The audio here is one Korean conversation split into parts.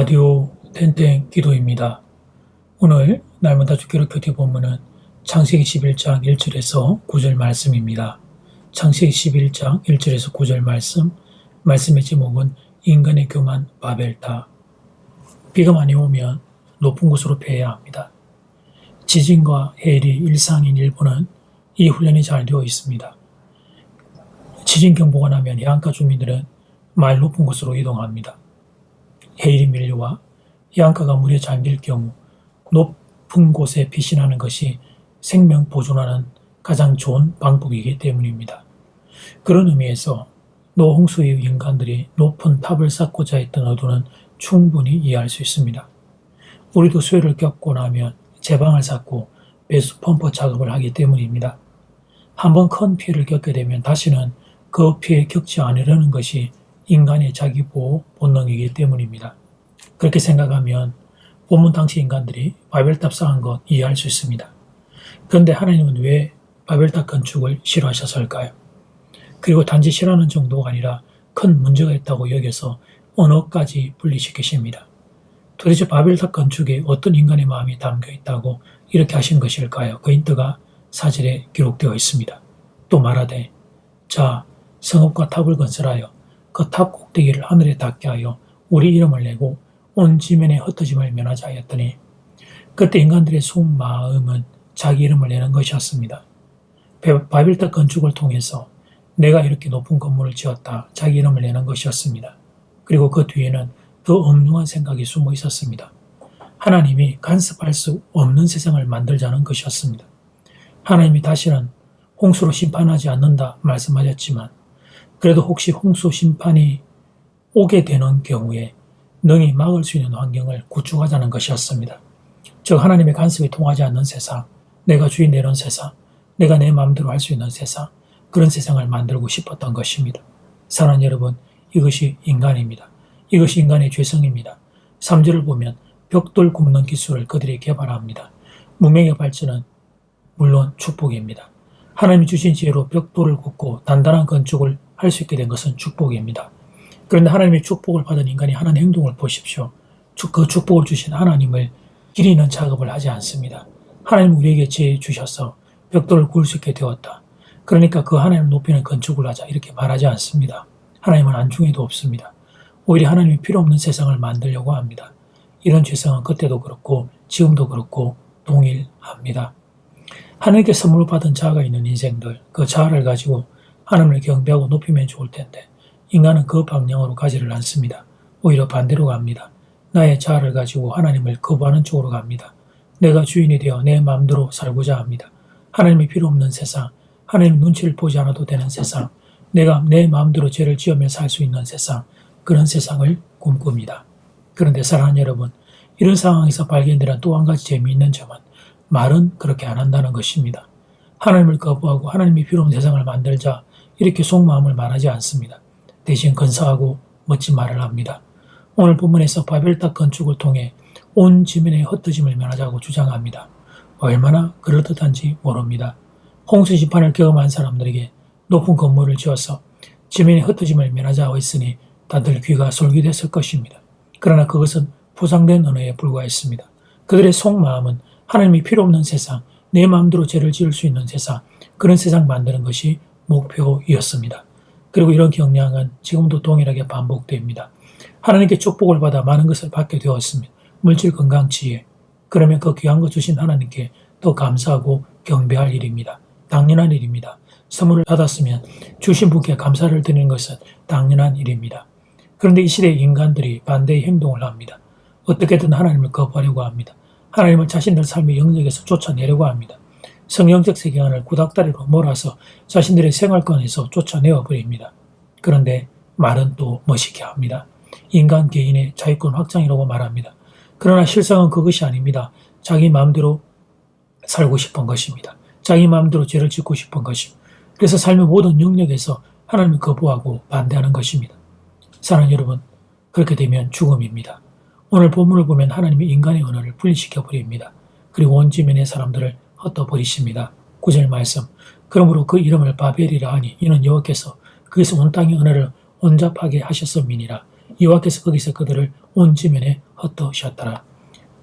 라디오 땡땡 기도입니다. 오늘 날마다 주기로 교태 본문은 창세기 11장 1절에서 9절 말씀입니다. 창세기 11장 1절에서 9절 말씀의 제목은 인간의 교만 바벨탑. 비가 많이 오면 높은 곳으로 피해야 합니다. 지진과 해일이 일상인 일본은 이 훈련이 잘 되어 있습니다. 지진 경보가 나면 해안가 주민들은 마일 높은 곳으로 이동합니다. 해일이 밀려와 해안가가 물에 잠길 경우 높은 곳에 피신하는 것이 생명 보존하는 가장 좋은 방법이기 때문입니다. 그런 의미에서 노홍수 이후 인간들이 높은 탑을 쌓고자 했던 의도는 충분히 이해할 수 있습니다. 우리도 수해를 겪고 나면 제방을 쌓고 배수 펌프 작업을 하기 때문입니다. 한번 큰 피해를 겪게 되면 다시는 그 피해 겪지 않으려는 것이 인간의 자기보호 본능이기 때문입니다. 그렇게 생각하면 본문 당시 인간들이 바벨탑 쌓은 것 이해할 수 있습니다. 그런데 하나님은 왜 바벨탑 건축을 싫어하셨을까요? 그리고 단지 싫어하는 정도가 아니라 큰 문제가 있다고 여겨서 언어까지 분리시키십니다. 도대체 바벨탑 건축에 어떤 인간의 마음이 담겨 있다고 이렇게 하신 것일까요? 그 힌트가 사절에 기록되어 있습니다. 또 말하되 자 성읍과 탑을 건설하여 그 탑 꼭대기를 하늘에 닿게 하여 우리 이름을 내고 온 지면에 흩어짐을 면하자 하였더니 그때 인간들의 속마음은 자기 이름을 내는 것이었습니다. 바벨탑 건축을 통해서 내가 이렇게 높은 건물을 지었다 자기 이름을 내는 것이었습니다. 그리고 그 뒤에는 더 엄중한 생각이 숨어 있었습니다. 하나님이 간섭할 수 없는 세상을 만들자는 것이었습니다. 하나님이 다시는 홍수로 심판하지 않는다 말씀하셨지만 그래도 혹시 홍수 심판이 오게 되는 경우에 능히 막을 수 있는 환경을 구축하자는 것이었습니다. 즉 하나님의 간섭이 통하지 않는 세상, 내가 주인 되는 세상, 내가 내 마음대로 할 수 있는 세상, 그런 세상을 만들고 싶었던 것입니다. 사랑하는 여러분, 이것이 인간입니다. 이것이 인간의 죄성입니다. 3절을 보면 벽돌 굽는 기술을 그들이 개발합니다. 문명의 발전은 물론 축복입니다. 하나님이 주신 지혜로 벽돌을 굽고 단단한 건축을 할 수 있게 된 것은 축복입니다. 그런데 하나님의 축복을 받은 인간이 하는 행동을 보십시오. 그 축복을 주신 하나님을 기리는 작업을 하지 않습니다. 하나님 우리에게 지혜 주셔서 벽돌을 구울 수 있게 되었다. 그러니까 그 하나님을 높이는 건축을 하자 이렇게 말하지 않습니다. 하나님은 안중에도 없습니다. 오히려 하나님이 필요 없는 세상을 만들려고 합니다. 이런 죄성은 그때도 그렇고 지금도 그렇고 동일합니다. 하나님께 선물 받은 자아가 있는 인생들, 그 자아를 가지고 하나님을 경배하고 높이면 좋을 텐데 인간은 그 방향으로 가지를 않습니다. 오히려 반대로 갑니다. 나의 자아를 가지고 하나님을 거부하는 쪽으로 갑니다. 내가 주인이 되어 내 마음대로 살고자 합니다. 하나님이 필요 없는 세상, 하나님 눈치를 보지 않아도 되는 세상, 내가 내 마음대로 죄를 지으며 살 수 있는 세상, 그런 세상을 꿈꿉니다. 그런데 사랑하는 여러분, 이런 상황에서 발견되는 또 한 가지 재미있는 점은 말은 그렇게 안 한다는 것입니다. 하나님을 거부하고 하나님이 필요 없는 세상을 만들자 이렇게 속마음을 말하지 않습니다. 대신 근사하고 멋진 말을 합니다. 오늘 본문에서 바벨탑 건축을 통해 온 지면에 흩어짐을 면하자고 주장합니다. 얼마나 그럴듯한지 모릅니다. 홍수 심판을 경험한 사람들에게 높은 건물을 지어서 지면에 흩어짐을 면하자고 했으니 다들 귀가 솔깃했을 것입니다. 그러나 그것은 포장된 언어에 불과했습니다. 그들의 속마음은 하나님이 필요 없는 세상, 내 마음대로 죄를 지을 수 있는 세상, 그런 세상 만드는 것이 목표이었습니다. 그리고 이런 경향은 지금도 동일하게 반복됩니다. 하나님께 축복을 받아 많은 것을 받게 되었습니다. 물질, 건강, 지혜. 그러면 그 귀한 것 주신 하나님께 더 감사하고 경배할 일입니다. 당연한 일입니다. 선물을 받았으면 주신 분께 감사를 드리는 것은 당연한 일입니다. 그런데 이 시대의 인간들이 반대의 행동을 합니다. 어떻게든 하나님을 거부하려고 합니다. 하나님을 자신들 삶의 영역에서 쫓아내려고 합니다. 성경적 세계관을 구닥다리로 몰아서 자신들의 생활권에서 쫓아내어 버립니다. 그런데 말은 또 멋있게 합니다. 인간 개인의 자유권 확장이라고 말합니다. 그러나 실상은 그것이 아닙니다. 자기 마음대로 살고 싶은 것입니다. 자기 마음대로 죄를 짓고 싶은 것입니다. 그래서 삶의 모든 영역에서 하나님을 거부하고 반대하는 것입니다. 사랑하는 여러분, 그렇게 되면 죽음입니다. 오늘 본문을 보면 하나님이 인간의 언어를 분리시켜버립니다. 그리고 온 지면의 사람들을 흩어버리십니다. 9절 말씀. 그러므로 그 이름을 바벨이라 하니 이는 여호와께서 그에서 온 땅의 언어를 온잡하게 하셨음이니라. 여호와께서 거기서 그들을 온 지면에 흩으셨더라.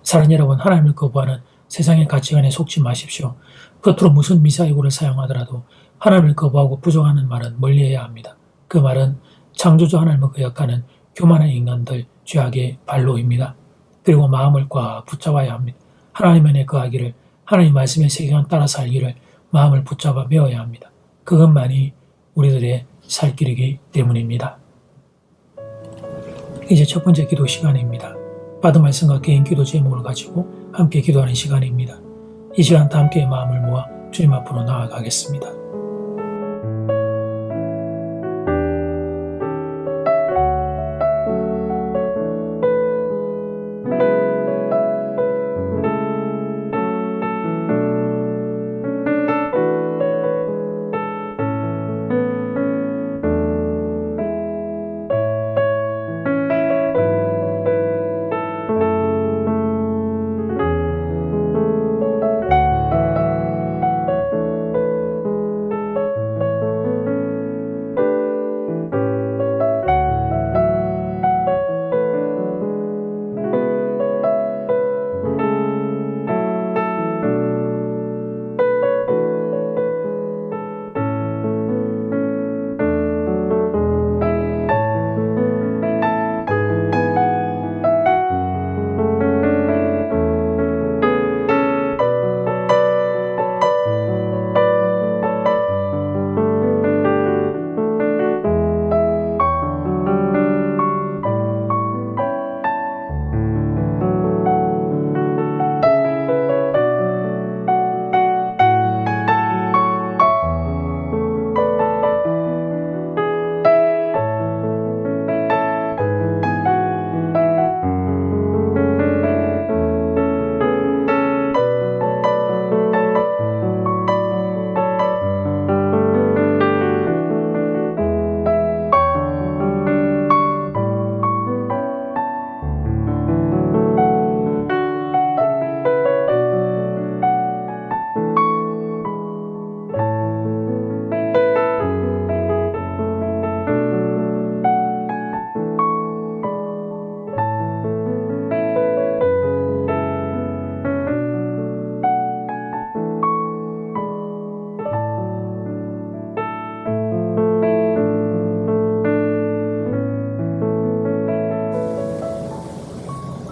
사랑 여러분, 하나님을 거부하는 세상의 가치관에 속지 마십시오. 겉으로 무슨 미사이구를 사용하더라도 하나님을 거부하고 부정하는 말은 멀리해야 합니다. 그 말은 창조주 하나님을 거역하는 교만한 인간들 죄악의 발로입니다. 그리고 마음을 꽉 붙잡아야 합니다. 하나님 안에 거하기를, 하나님 말씀의 세계관 따라 살기를 마음을 붙잡아 메워야 합니다. 그것만이 우리들의 살 길이기 때문입니다. 이제 첫 번째 기도 시간입니다. 받은 말씀과 개인 기도 제목을 가지고 함께 기도하는 시간입니다. 이 시간 다 함께 마음을 모아 주님 앞으로 나아가겠습니다.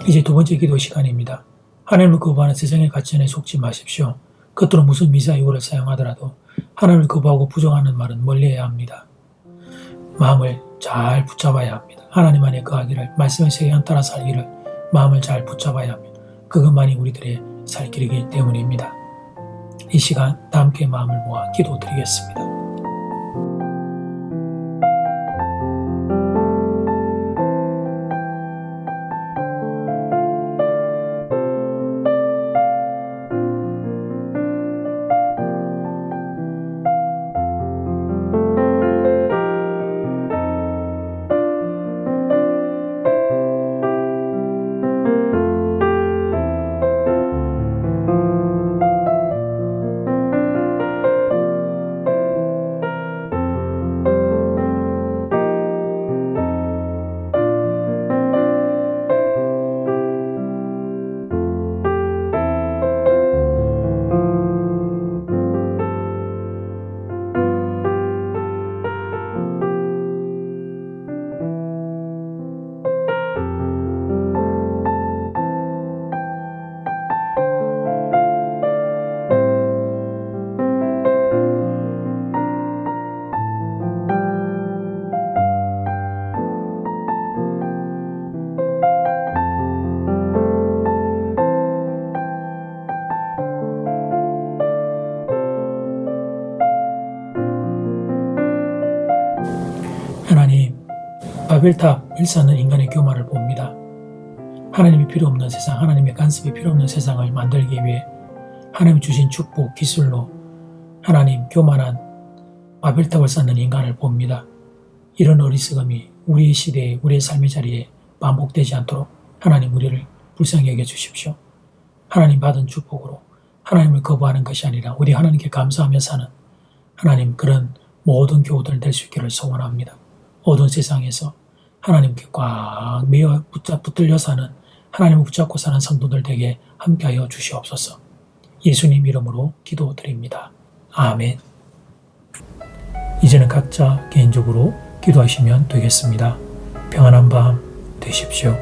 이제 두 번째 기도 시간입니다. 하나님을 거부하는 세상의 가치관에 속지 마십시오. 겉으로 무슨 미사이구를 사용하더라도 하나님을 거부하고 부정하는 말은 멀리해야 합니다. 마음을 잘 붙잡아야 합니다. 하나님 안에 거하기를, 말씀의 세계관 따라 살기를 마음을 잘 붙잡아야 합니다. 그것만이 우리들의 살 길이기 때문입니다. 이 시간 다 함께 마음을 모아 기도드리겠습니다. 하나님, 바벨탑 일사는 인간의 교만을 봅니다. 하나님이 필요 없는 세상, 하나님의 간섭이 필요 없는 세상을 만들기 위해 하나님이 주신 축복, 기술로 하나님 교만한 바벨탑을 쌓는 인간을 봅니다. 이런 어리석음이 우리의 시대에, 우리의 삶의 자리에 반복되지 않도록 하나님 우리를 불쌍히 여겨 주십시오. 하나님 받은 축복으로 하나님을 거부하는 것이 아니라 우리 하나님께 감사하며 사는 하나님 그런 모든 교우들 될 수 있기를 소원합니다. 어두운 세상에서 하나님께 꽉 매어 붙들려 사는, 하나님을 붙잡고 사는 성도들 되게 함께하여 주시옵소서. 예수님 이름으로 기도드립니다. 아멘. 이제는 각자 개인적으로 기도하시면 되겠습니다. 평안한 밤 되십시오.